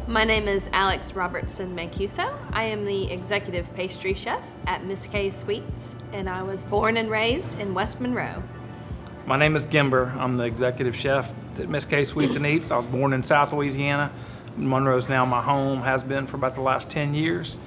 My name is Alex Robertson Mancuso. I am the executive pastry chef at Miss K's Sweets, and I was born and raised in West Monroe. My name is Gimber. I'm the executive chef at Miss K's Sweets and Eats. I was born in South Louisiana. Monroe is now my home, has been for about the last 10 years,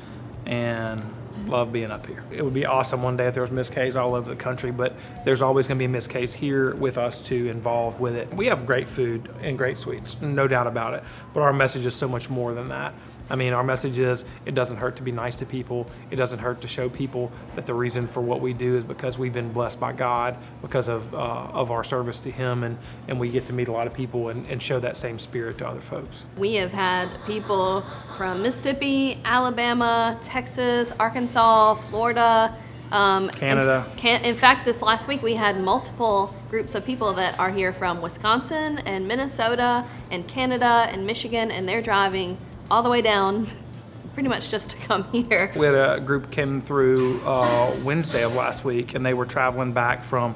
and love being up here. It would be awesome one day if there was Miss K's all over the country, but there's always going to be a Miss K's here with us too, involved with it. We have great food and great sweets, no doubt about it, but our message is so much more than that. I mean, our message is it doesn't hurt to be nice to people. It doesn't hurt to show people that the reason for what we do is because we've been blessed by God because of our service to Him, and we get to meet a lot of people and show that same spirit to other folks. We have had people from Mississippi, Alabama, Texas, Arkansas, Florida, Canada. In fact, this last week we had multiple groups of people that are here from Wisconsin and Minnesota and Canada and Michigan, and they're driving all the way down pretty much just to come here. We had a group came through Wednesday of last week, and they were traveling back from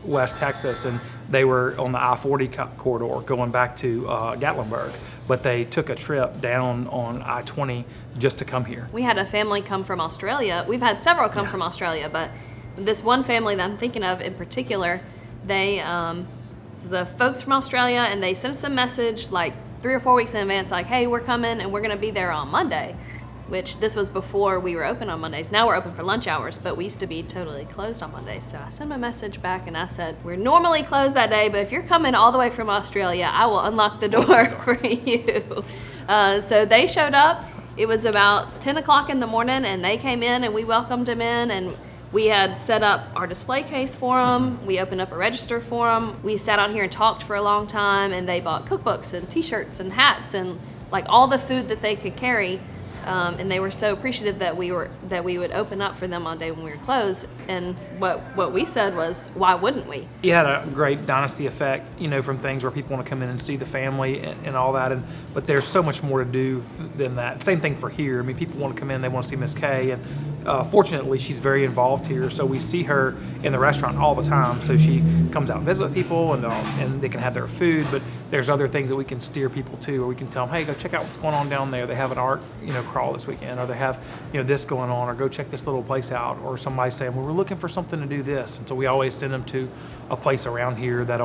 West Texas, and they were on the I-40 corridor going back to Gatlinburg, but they took a trip down on I-20 just to come here. We had a family come from Australia. We've had several come from Australia, but this one family that I'm thinking of in particular, they this is folks from Australia, and they sent us a message like 3 or 4 weeks in advance, like, hey, we're coming and we're going to be there on Monday, which this was before we were open on Mondays. Now we're open for lunch hours, but we used to be totally closed on Mondays. So I sent them a message back and I said, we're normally closed that day, but if you're coming all the way from Australia, I will unlock the door for you. So they showed up. It was about 10 o'clock in the morning, and they came in and we welcomed them in, and we had set up our display case for them. We opened up a register for them. We sat out here and talked for a long time, and they bought cookbooks and t-shirts and hats and like all the food that they could carry. And they were so appreciative that we would open up for them on day when we were closed. And what we said was, why wouldn't we? It had a great dynasty effect, from things where people want to come in and see the family and all that. But there's so much more to do than that. Same thing for here. I mean, people want to come in, they want to see Miss K, and fortunately, she's very involved here. So we see her in the restaurant all the time. So she comes out and visits people, and they can have their food. But there's other things that we can steer people to, or we can tell them, hey, go check out what's going on down there. They have an art, crawl this weekend, or they have, this going on, or go check this little place out, or somebody saying, well, we're looking for something to do this. And so we always send them to a place around here that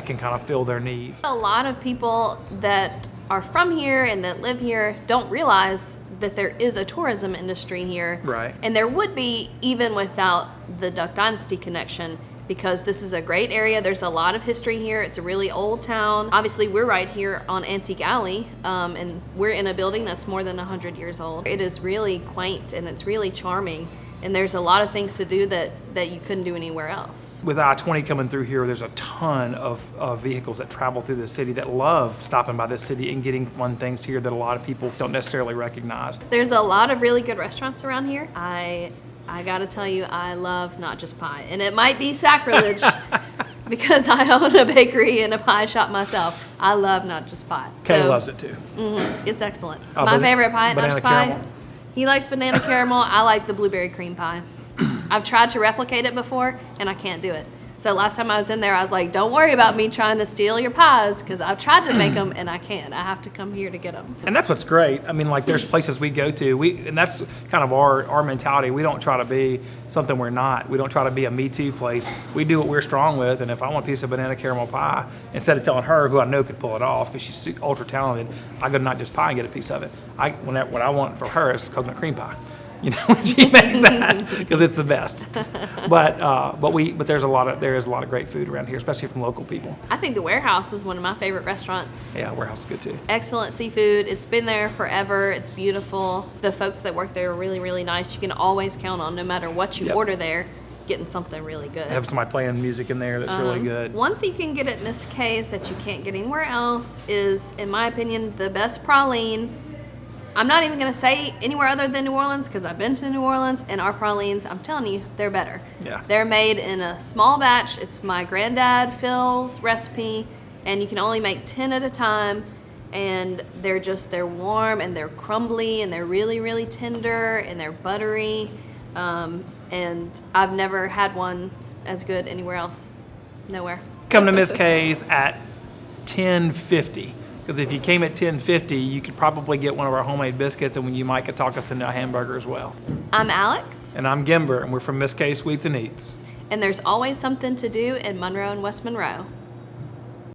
can kind of fill their needs. A lot of people that are from here and that live here don't realize that there is a tourism industry here. Right. And there would be even without the Duck Dynasty connection, because this is a great area. There's a lot of history here. It's a really old town. Obviously, we're right here on Antique Alley, and we're in a building that's more than 100 years old. It is really quaint, and it's really charming, and there's a lot of things to do that you couldn't do anywhere else. With I-20 coming through here, there's a ton of vehicles that travel through the city that love stopping by this city and getting fun things here that a lot of people don't necessarily recognize. There's a lot of really good restaurants around here. I gotta tell you, I love Not Just Pie. And it might be sacrilege because I own a bakery and a pie shop myself. I love Not Just Pie. Kay loves it too. It's excellent. My favorite pie at Not Just Pie, caramel. He likes banana caramel. I like the blueberry cream pie. I've tried to replicate it before, and I can't do it. So last time I was in there, I was like, don't worry about me trying to steal your pies, because I've tried to make them, and I can't. I have to come here to get them. And that's what's great. I mean, like, there's places we go to, and that's kind of our mentality. We don't try to be something we're not. We don't try to be a Me Too place. We do what we're strong with, and if I want a piece of banana caramel pie, instead of telling her, who I know could pull it off, because she's ultra talented, I go to Not Just Pie and get a piece of it. What I want for her is coconut cream pie. When she makes that, because it's the best. But there is a lot of great food around here, especially from local people. I think the Warehouse is one of my favorite restaurants. Yeah, Warehouse is good too. Excellent seafood. It's been there forever. It's beautiful. The folks that work there are really, really nice. You can always count on, no matter what you order there, getting something really good. They have somebody playing music in there that's really good. One thing you can get at Miss K's that you can't get anywhere else is, in my opinion, the best praline. I'm not even going to say anywhere other than New Orleans, because I've been to New Orleans, and our pralines, I'm telling you, they're better. Yeah. They're made in a small batch. It's my granddad Phil's recipe, and you can only make 10 at a time, and they're warm, and they're crumbly, and they're really, really tender, and they're buttery, and I've never had one as good anywhere else. Nowhere. Come to Miss K's at 10:50. Because if you came at 10:50, you could probably get one of our homemade biscuits, and you might could talk us into a hamburger as well. I'm Alex, And I'm Gimber, and we're from Miss K Sweets and Eats. and there's always something to do in Monroe and West Monroe.